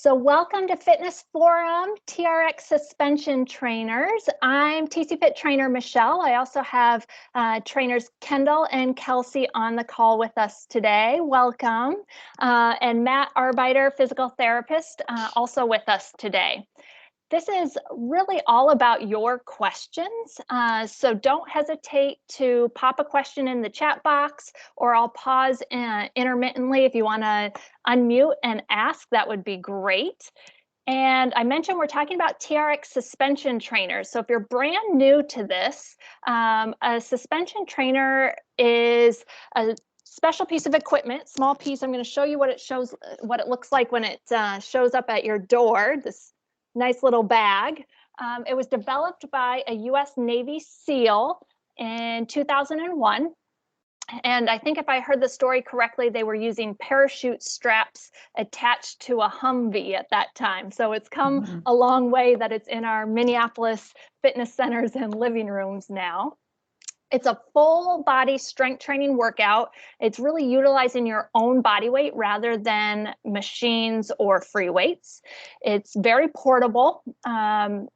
So welcome to Fitness Forum, TRX Suspension Trainers. I'm TC Fit trainer Michelle. I also have trainers Kendall and Kelsey on the call with us today. Welcome. And Matt Arbeiter, physical therapist, also with us today. This is really all about your questions, so don't hesitate to pop a question in the chat box, or I'll pause intermittently if you want to unmute and ask. That would be great. And I mentioned we're talking about TRX suspension trainers. So if you're brand new to this, a suspension trainer is a special piece of equipment, small piece. I'm going to show you what it looks like when it shows up at your door. This nice little bag. It was developed by a U.S. Navy SEAL in 2001. And I think if I heard the story correctly, they were using parachute straps attached to a Humvee at that time. So it's come a long way that it's in our Minneapolis fitness centers and living rooms now. It's a full body strength training workout. It's really utilizing your own body weight rather than machines or free weights. It's very portable.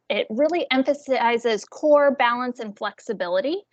It really emphasizes core balance and flexibility.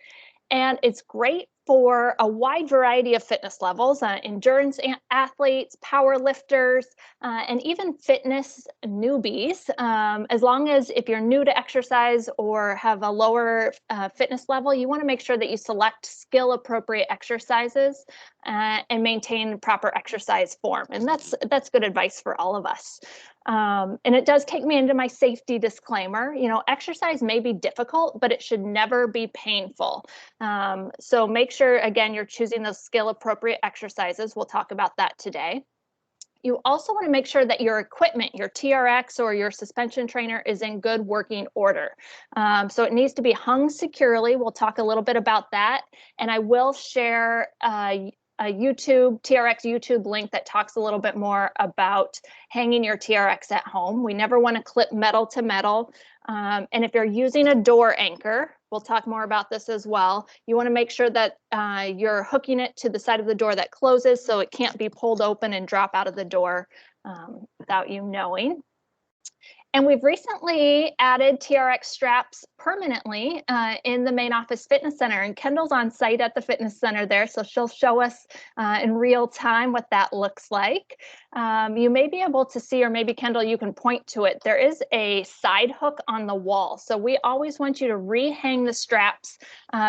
And it's great for a wide variety of fitness levels, endurance athletes, power lifters, and even fitness newbies. As long as if you're new to exercise or have a lower fitness level, you want to make sure that you select skill appropriate exercises and maintain proper exercise form. And that's good advice for all of us. And it does take me into my safety disclaimer. You know, exercise may be difficult, but it should never be painful. So make sure, again, you're choosing those skill appropriate exercises. We'll talk about that today. You also want to make sure that your equipment, your TRX or your suspension trainer, is in good working order. So it needs to be hung securely. We'll talk a little bit about that. And I will share a TRX YouTube link that talks a little bit more about hanging your TRX at home. We never want to clip metal to metal. And if you're using a door anchor, we'll talk more about this as well. You want to make sure that you're hooking it to the side of the door that closes so it can't be pulled open and drop out of the door without you knowing. And we've recently added TRX straps permanently in the main office fitness center, and Kendall's on site at the fitness center there, so she'll show us in real time what that looks like. You may be able to see, or maybe Kendall, you can point to it. There is a side hook on the wall, so we always want you to rehang the straps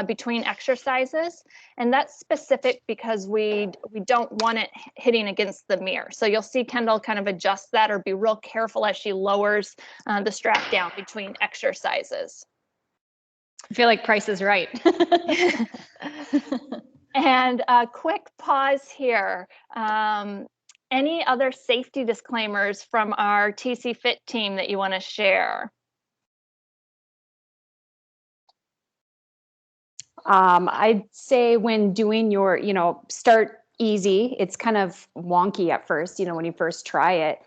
between exercises, and that's specific because we don't want it hitting against the mirror. So you'll see Kendall kind of adjust that or be real careful as she lowers the strap down between exercises. I feel like Price is Right. And a quick pause here. Any other safety disclaimers from our TC Fit team that you want to share? I'd say when doing your, start easy. It's kind of wonky at first, when you first try it.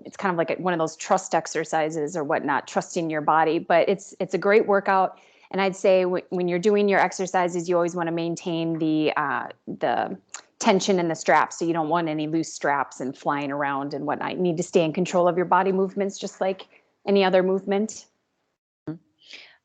It's kind of like one of those trust exercises or whatnot, trusting your body, but it's a great workout. And I'd say when you're doing your exercises, you always want to maintain the tension in the straps. So you don't want any loose straps and flying around and whatnot. You need to stay in control of your body movements, just like any other movement.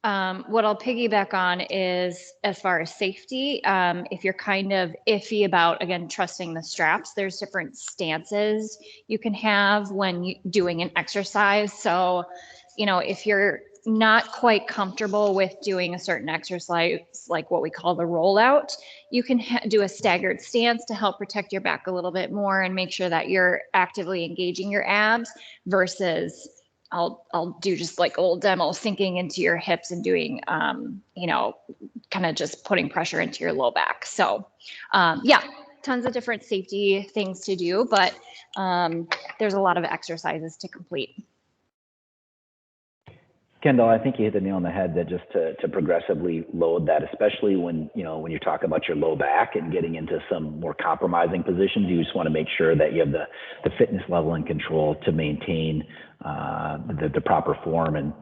What I'll piggyback on is, as far as safety, if you're kind of iffy about, again, trusting the straps, there's different stances you can have when doing an exercise. So, if you're not quite comfortable with doing a certain exercise, like what we call the rollout, you can do a staggered stance to help protect your back a little bit more and make sure that you're actively engaging your abs versus I'll do just like old demo, sinking into your hips and doing, kind of just putting pressure into your low back. So, yeah, tons of different safety things to do, but there's a lot of exercises to complete. Kendall, I think you hit the nail on the head that just to progressively load that, especially when you talk about your low back and getting into some more compromising positions, you just want to make sure that you have the fitness level and control to maintain the proper form. And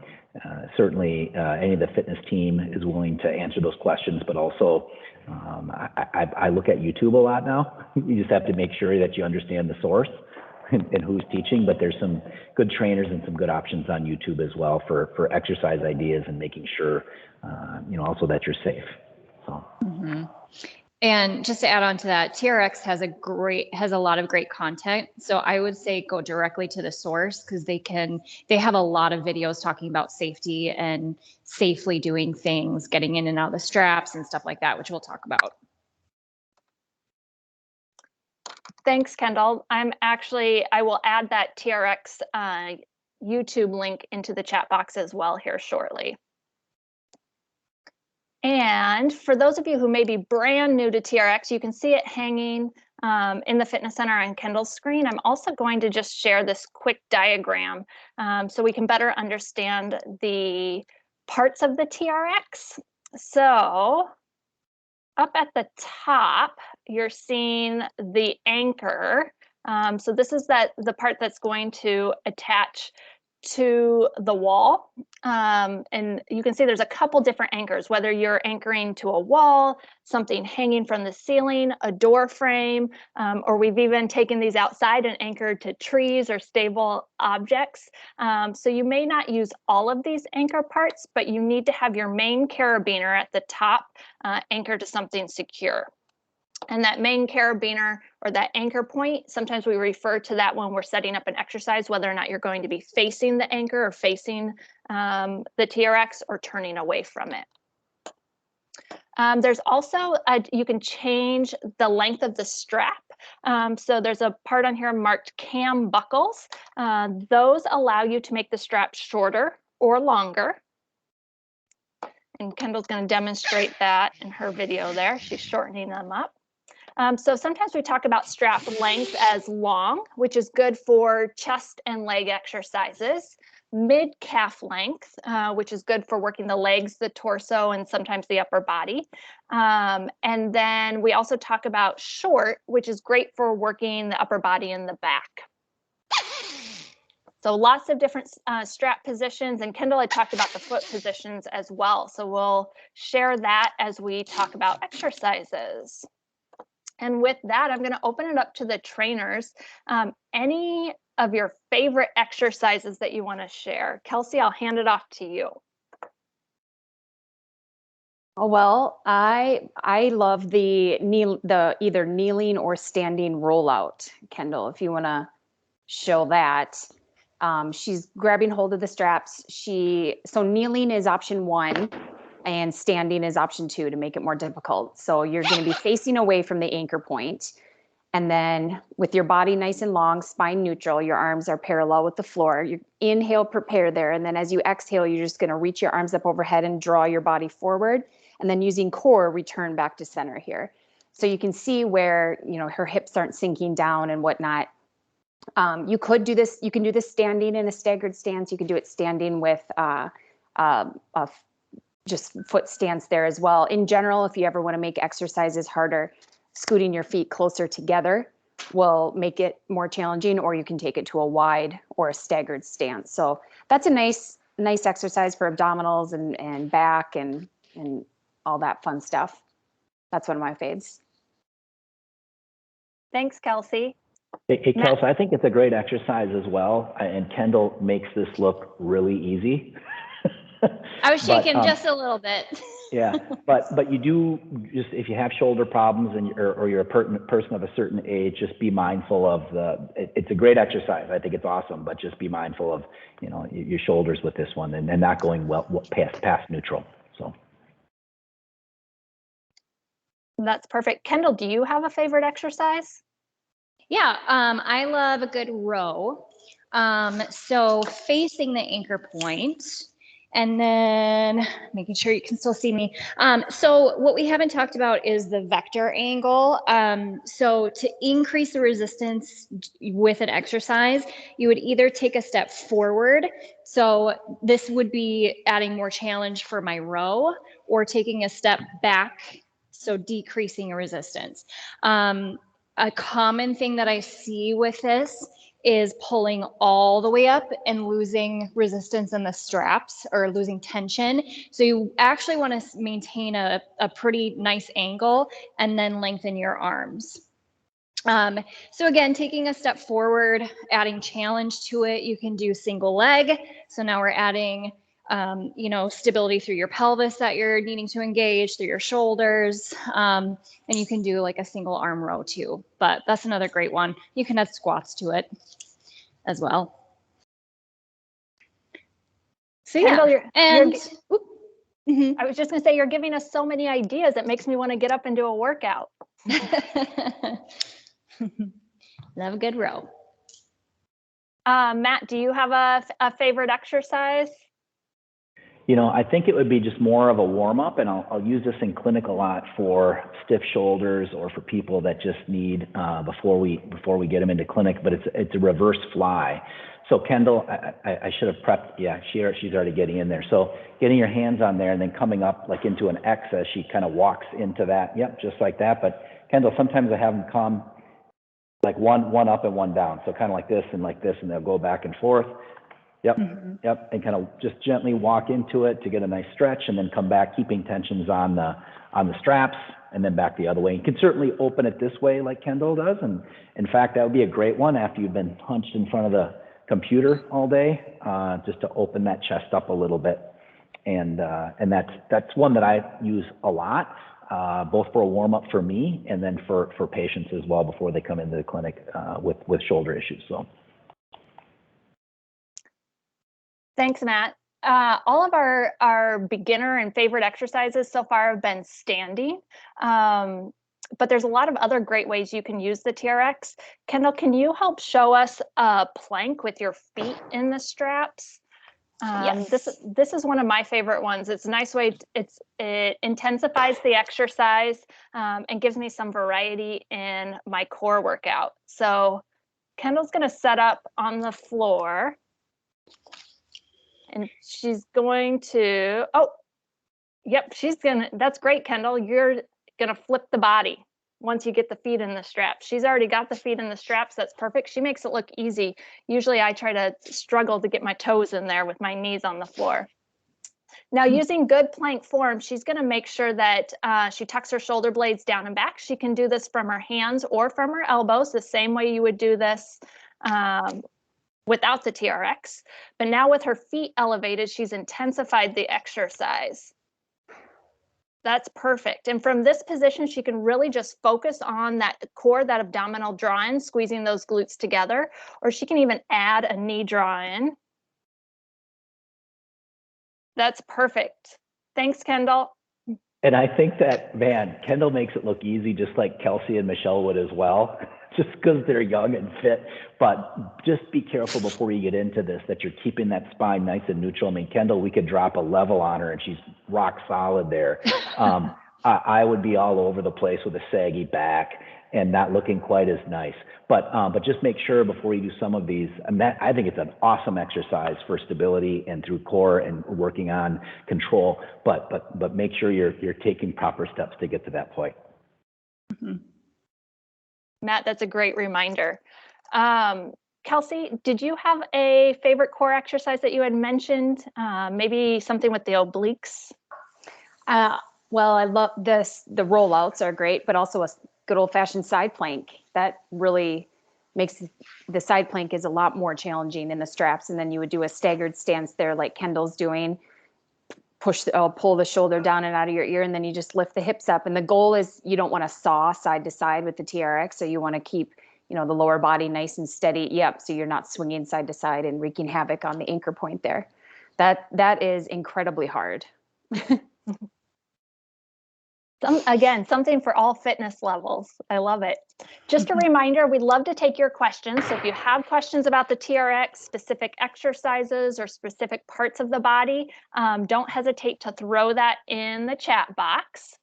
certainly any of the fitness team is willing to answer those questions, but also I look at YouTube a lot now. You just have to make sure that you understand the source. in who's teaching, but there's some good trainers and some good options on YouTube as well for exercise ideas and making sure, also that you're safe. So. Mm-hmm. And just to add on to that, TRX has a lot of great content. So I would say go directly to the source, because they have a lot of videos talking about safety and safely doing things, getting in and out of the straps and stuff like that, which we'll talk about. Thanks, Kendall. I will add that TRX YouTube link into the chat box as well here shortly. And for those of you who may be brand new to TRX, you can see it hanging in the Fitness Center on Kendall's screen. I'm also going to just share this quick diagram so we can better understand the parts of the TRX. So up at the top, you're seeing the anchor. So this is the part that's going to attach to the wall. And you can see there's a couple different anchors, whether you're anchoring to a wall, something hanging from the ceiling, a door frame, or we've even taken these outside and anchored to trees or stable objects. So you may not use all of these anchor parts, but you need to have your main carabiner at the top anchored to something secure. And that main carabiner or that anchor point, sometimes we refer to that when we're setting up an exercise, whether or not you're going to be facing the anchor or facing the TRX or turning away from it. There's also, you can change the length of the strap. So there's a part on here marked cam buckles. Those allow you to make the strap shorter or longer. And Kendall's going to demonstrate that in her video there. She's shortening them up. So sometimes we talk about strap length as long, which is good for chest and leg exercises. Mid-calf length, which is good for working the legs, the torso, and sometimes the upper body. And then we also talk about short, which is great for working the upper body and the back. So lots of different strap positions, and Kendall had talked about the foot positions as well. So we'll share that as we talk about exercises. And with that, I'm going to open it up to the trainers. Any of your favorite exercises that you want to share? Kelsey, I'll hand it off to you. Oh, well, I love the either kneeling or standing rollout. Kendall, if you want to show that. She's grabbing hold of the straps. So kneeling is option 1. And standing is option 2 to make it more difficult. So you're going to be facing away from the anchor point. And then with your body nice and long, spine neutral, your arms are parallel with the floor. You inhale, prepare there. And then as you exhale, you're just going to reach your arms up overhead and draw your body forward. And then using core, return back to center here. So you can see where, her hips aren't sinking down and whatnot. You could do this. You can do this standing in a staggered stance. You can do it standing with just foot stance there as well. In general, if you ever want to make exercises harder, scooting your feet closer together will make it more challenging, or you can take it to a wide or a staggered stance. So that's a nice exercise for abdominals and back and all that fun stuff. That's one of my faves. Thanks, Kelsey. Hey, Kelsey, I think it's a great exercise as well. And Kendall makes this look really easy. I was shaking just a little bit. Yeah, but you do just, if you have shoulder problems or you're a person of a certain age, just be mindful of it's a great exercise. I think it's awesome, but just be mindful of your shoulders with this one and not going past neutral. So that's perfect. Kendall, do you have a favorite exercise? Yeah, I love a good row. So facing the anchor point. And then making sure you can still see me. So what we haven't talked about is the vector angle. So to increase the resistance with an exercise, you would either take a step forward. So this would be adding more challenge for my row, or taking a step back, so decreasing resistance. A common thing that I see with this is pulling all the way up and losing resistance in the straps or losing tension. So you actually want to maintain a pretty nice angle and then lengthen your arms. So again, taking a step forward, adding challenge to it, you can do single leg. So now we're adding, stability through your pelvis that you're needing to engage, through your shoulders. And you can do like a single arm row too, but that's another great one. You can add squats to it as well. So Kendall, yeah, I was just going to say, you're giving us so many ideas. It makes me want to get up and do a workout. Love a good row. Matt, do you have a favorite exercise? I think it would be just more of a warm up, and I'll use this in clinic a lot for stiff shoulders or for people that just need before we get them into clinic. But it's a reverse fly. So Kendall, I should have prepped. Yeah, she's already getting in there. So getting your hands on there and then coming up like into an X as she kind of walks into that. Yep, just like that. But Kendall, sometimes I have them come like one up and one down. So kind of like this, and they'll go back and forth. Yep, yep, and kind of just gently walk into it to get a nice stretch, and then come back, keeping tensions on the straps, and then back the other way. You can certainly open it this way like Kendall does, and in fact, that would be a great one after you've been hunched in front of the computer all day, just to open that chest up a little bit, and that's one that I use a lot, both for a warm up for me, and then for patients as well before they come into the clinic with shoulder issues. So. Thanks, Matt. All of our beginner and favorite exercises so far have been standing, but there's a lot of other great ways you can use the TRX. Kendall, can you help show us a plank with your feet in the straps? Yes. This is one of my favorite ones. It's a nice way. It intensifies the exercise and gives me some variety in my core workout. So Kendall's going to set up on the floor. And she's going to, that's great, Kendall. You're going to flip the body once you get the feet in the straps. She's already got the feet in the straps. That's perfect. She makes it look easy. Usually I try to struggle to get my toes in there with my knees on the floor. Now, using good plank form, she's going to make sure that she tucks her shoulder blades down and back. She can do this from her hands or from her elbows, the same way you would do this without the TRX, but now with her feet elevated, she's intensified the exercise. That's perfect. And from this position, she can really just focus on that core, that abdominal draw-in, squeezing those glutes together, or she can even add a knee draw-in. That's perfect. Thanks, Kendall. And I think that, man, Kendall makes it look easy, just like Kelsey and Michelle would as well, just because they're young and fit. But just be careful before you get into this that you're keeping that spine nice and neutral. I mean, Kendall, we could drop a level on her and she's rock solid there. I would be all over the place with a saggy back and not looking quite as nice. But just make sure before you do some of these, I think it's an awesome exercise for stability and through core and working on control. But make sure you're taking proper steps to get to that point. Mm-hmm. Matt, that's a great reminder. Kelsey, did you have a favorite core exercise that you had mentioned? Maybe something with the obliques? Well, I love this. The rollouts are great, but also a good old fashioned side plank. That really makes the side plank is a lot more challenging in the straps. And then you would do a staggered stance there like Kendall's doing. Pull the shoulder down and out of your ear, and then you just lift the hips up. And the goal is you don't want to saw side to side with the TRX. So you want to keep, the lower body nice and steady. Yep. So you're not swinging side to side and wreaking havoc on the anchor point there. That is incredibly hard. Again, something for all fitness levels. I love it. Just a reminder, we'd love to take your questions. So if you have questions about the TRX, specific exercises or specific parts of the body, don't hesitate to throw that in the chat box.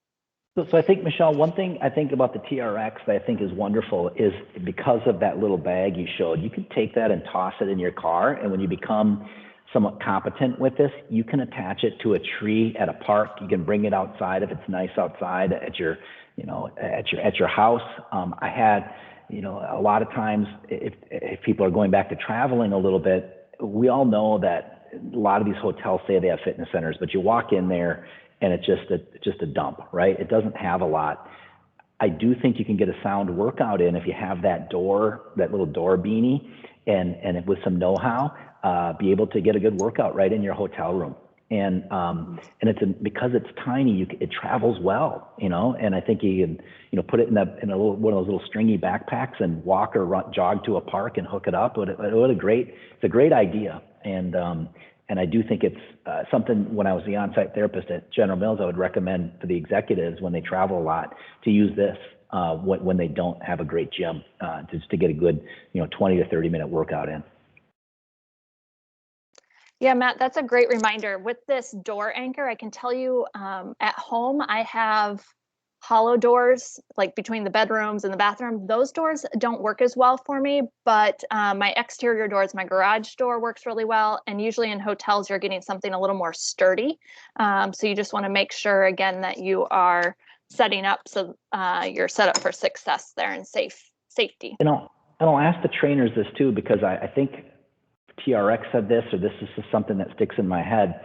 So I think, Michelle, one thing I think about the TRX that I think is wonderful is because of that little bag you showed, you can take that and toss it in your car. And when you become somewhat competent with this, you can attach it to a tree at a park. You can bring it outside if it's nice outside at your, at your house. I had, a lot of times if people are going back to traveling a little bit, we all know that a lot of these hotels say they have fitness centers, but you walk in there and it's just a dump, right? It doesn't have a lot. I do think you can get a sound workout in if you have that little door beanie, and with some know-how, be able to get a good workout right in your hotel room. And because it's tiny, it travels well, and I think you can, put it in a little, one of those little stringy backpacks and walk or jog to a park and hook it up. It's a great idea. And I do think it's something, when I was the on-site therapist at General Mills, I would recommend for the executives when they travel a lot to use this when they don't have a great gym, just to get a good, 20 to 30 minute workout in. Yeah, Matt, that's a great reminder. With this door anchor, I can tell you at home, I have hollow doors, like between the bedrooms and the bathroom. Those doors don't work as well for me, but my exterior doors, my garage door works really well. And usually in hotels, you're getting something a little more sturdy. So you just want to make sure, again, that you are setting up so you're set up for success there and safety. And I'll ask the trainers this too, because I think TRX said this, or this is just something that sticks in my head.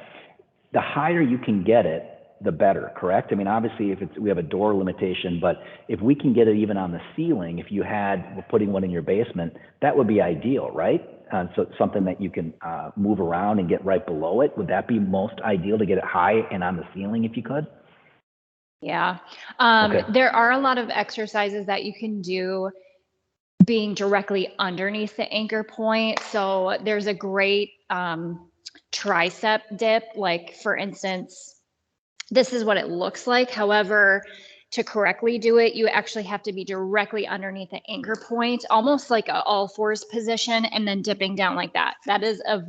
The higher you can get it, the better, correct? I mean, obviously, we have a door limitation, but if we can get it even on the ceiling, if we're putting one in your basement, that would be ideal, right? So it's something that you can move around and get right below it. Would that be most ideal, to get it high and on the ceiling if you could? Yeah. Okay. There are a lot of exercises that you can do being directly underneath the anchor point. So there's a great tricep dip. Like, for instance, this is what it looks like. However, to correctly do it, you actually have to be directly underneath the anchor point, almost like a all fours position, and then dipping down like that. That is a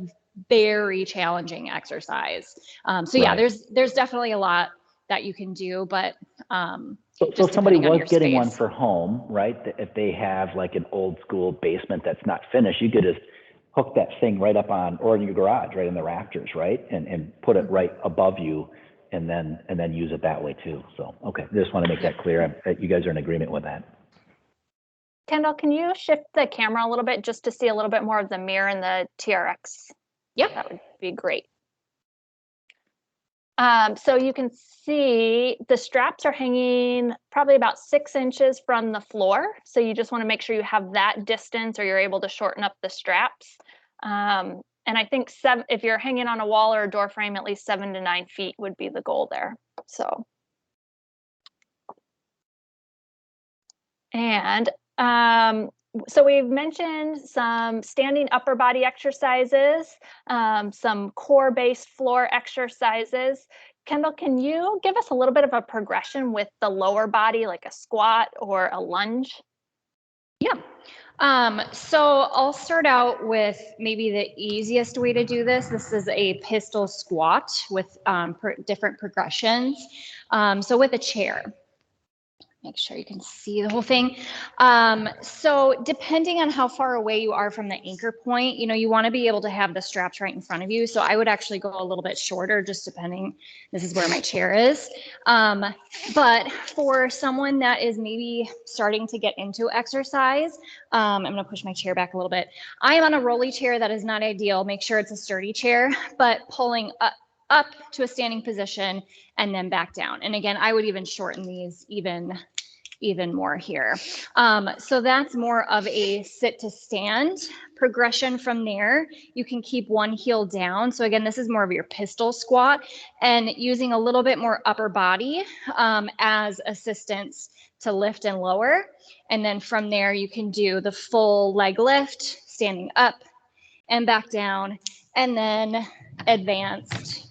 very challenging exercise. So yeah, Right. there's definitely a lot that you can do, but so if somebody was getting one for home, right? If they have like an old school basement that's not finished, you could just hook that thing right up on, or in your garage, right in the rafters, right? And put it right above you, and then use it that way too. So, okay, I just want to make that clear. You guys are in agreement with that. Kendall, can you shift the camera a little bit just to see a little bit more of the mirror and the TRX? Yep. That would be great. So you can see the straps are hanging probably about 6 inches from the floor. So you just want to make sure you have that distance, or you're able to shorten up the straps. And I think if you're hanging on a wall or a door frame, at least 7 to 9 feet would be the goal there. So we've mentioned some standing upper body exercises, some core-based floor exercises. Kendall, can you give us a little bit of a progression with the lower body, like a squat or a lunge? Yeah. So I'll start out with maybe the easiest way to do this. This is a pistol squat with different progressions. So with a chair. Make sure you can see the whole thing. So depending on how far away you are from the anchor point, you want to be able to have the straps right in front of you. So I would actually go a little bit shorter, just depending. This is where my chair is. But for someone that is maybe starting to get into exercise, I'm going to push my chair back a little bit. I am on a rolly chair. That is not ideal. Make sure it's a sturdy chair, but pulling up to a standing position and then back down. And again, I would even shorten these even more here. So that's more of a sit to stand progression. From there, you can keep one heel down. So again, this is more of your pistol squat, and using a little bit more upper body as assistance to lift and lower. And then from there, you can do the full leg lift, standing up and back down, and then advanced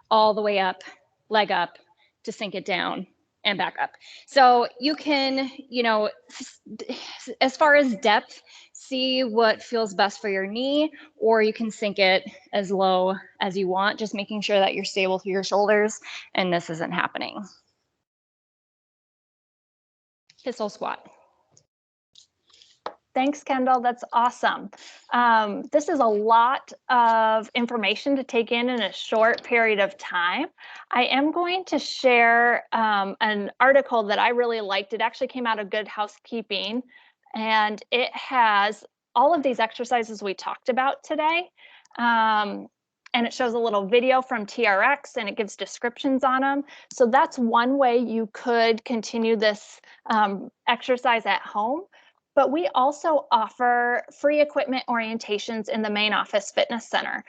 all the way up, leg up to sink it down and back up. So you can, as far as depth, see what feels best for your knee, or you can sink it as low as you want, just making sure that you're stable through your shoulders and this isn't happening. Pistol squat. Thanks, Kendall. That's awesome. This is a lot of information to take in a short period of time. I am going to share an article that I really liked. It actually came out of Good Housekeeping, and it has all of these exercises we talked about today. and it shows a little video from TRX and it gives descriptions on them. So that's one way you could continue this exercise at home. But we also offer free equipment orientations in the main office fitness center.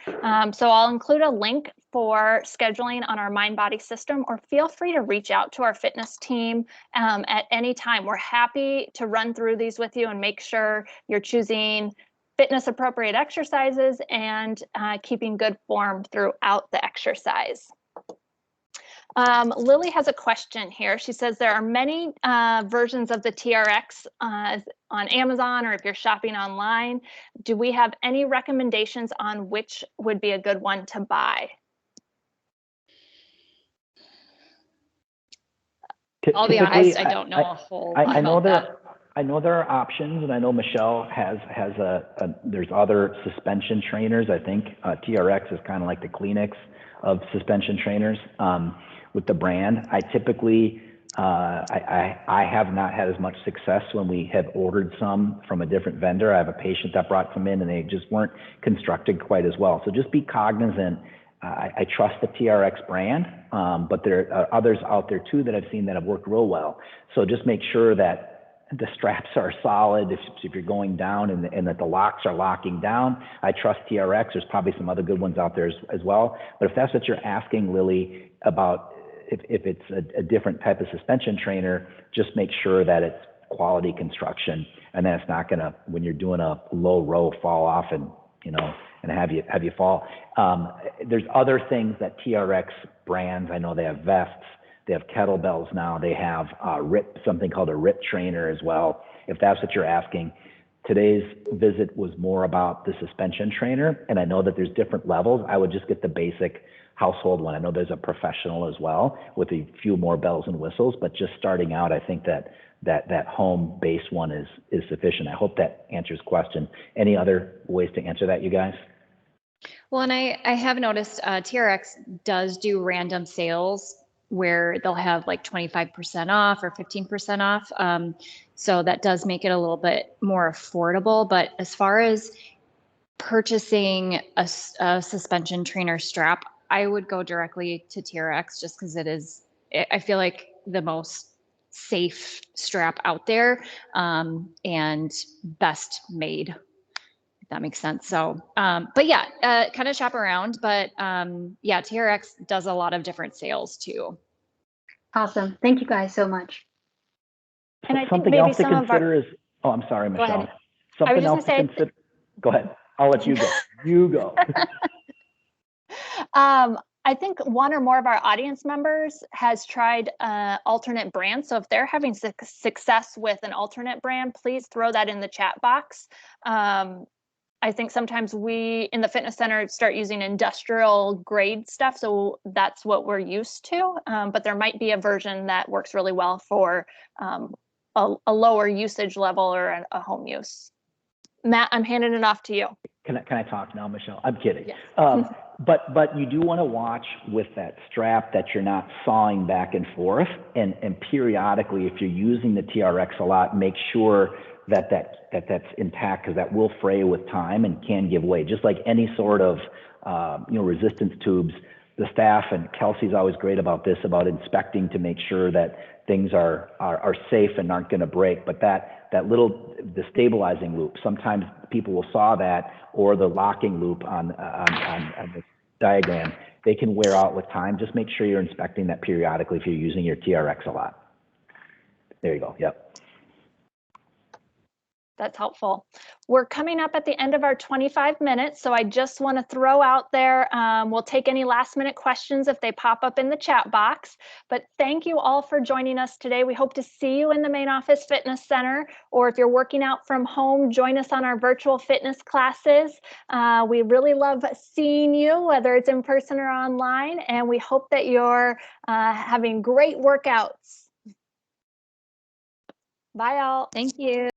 So I'll include a link for scheduling on our Mind Body System, or feel free to reach out to our fitness team at any time. We're happy to run through these with you and make sure you're choosing fitness appropriate exercises and keeping good form throughout the exercise. Lily has a question here. She says there are many versions of the TRX on Amazon, or if you're shopping online. Do we have any recommendations on which would be a good one to buy? I'll be honest, I don't know a whole lot about that. I know there are options, and I know Michelle has there's other suspension trainers. I think TRX is kind of like the Kleenex of suspension trainers with the brand. I typically, I have not had as much success when we have ordered some from a different vendor. I have a patient that brought some in and they just weren't constructed quite as well. So just be cognizant. I trust the TRX brand, but there are others out there too that I've seen that have worked real well. So just make sure that the straps are solid if you're going down, and that the locks are locking down. I trust TRX. There's probably some other good ones out there as well. But if that's what you're asking, Lily, about if it's a different type of suspension trainer, just make sure that it's quality construction, and then it's not gonna, when you're doing a low row, fall off and and have you fall. There's other things that TRX brands, I know they have vests, they have kettlebells now, they have something called a RIP trainer as well, if that's what you're asking. Today's visit was more about the suspension trainer, and I know that there's different levels. I would just get the basic household one. I know there's a professional as well with a few more bells and whistles, but just starting out, I think that home base one is sufficient. I hope that answers question. Any other ways to answer that, you guys? Well, and I have noticed TRX does do random sales where they'll have like 25% off or 15% off. So that does make it a little bit more affordable. But as far as purchasing a suspension trainer strap, I would go directly to TRX just because I feel like the most safe strap out there, and best made, if that makes sense. So, but yeah, kind of shop around, but yeah, TRX does a lot of different sales too. Awesome. Thank you guys so much. And I think something maybe else to some of consider is, oh, I'm sorry, Go Michelle. ahead. Something else to consider. Go ahead. I'll let you go. You go. I think one or more of our audience members has tried alternate brands. So if they're having success with an alternate brand, please throw that in the chat box. I think sometimes we in the fitness center start using industrial grade stuff. So that's what we're used to. But there might be a version that works really well for a lower usage level or a home use. Matt, I'm handing it off to you. Can I talk now, Michelle? I'm kidding. Yes. But you do want to watch with that strap that you're not sawing back and forth, and periodically, if you're using the TRX a lot, make sure that's intact, because that will fray with time and can give way. Just like any sort of resistance tubes, the staff, and Kelsey's always great about this, about inspecting to make sure that things are safe and aren't going to break. But the stabilizing loop, sometimes people will saw that, or the locking loop on the diagram, they can wear out with time. Just make sure you're inspecting that periodically if you're using your TRX a lot. There you go. Yep. That's helpful. We're coming up at the end of our 25 minutes, so I just want to throw out there, we'll take any last minute questions if they pop up in the chat box, but thank you all for joining us today. We hope to see you in the main office fitness center, or if you're working out from home, join us on our virtual fitness classes. We really love seeing you, whether it's in person or online, and we hope that you're having great workouts. Bye all. Thank you.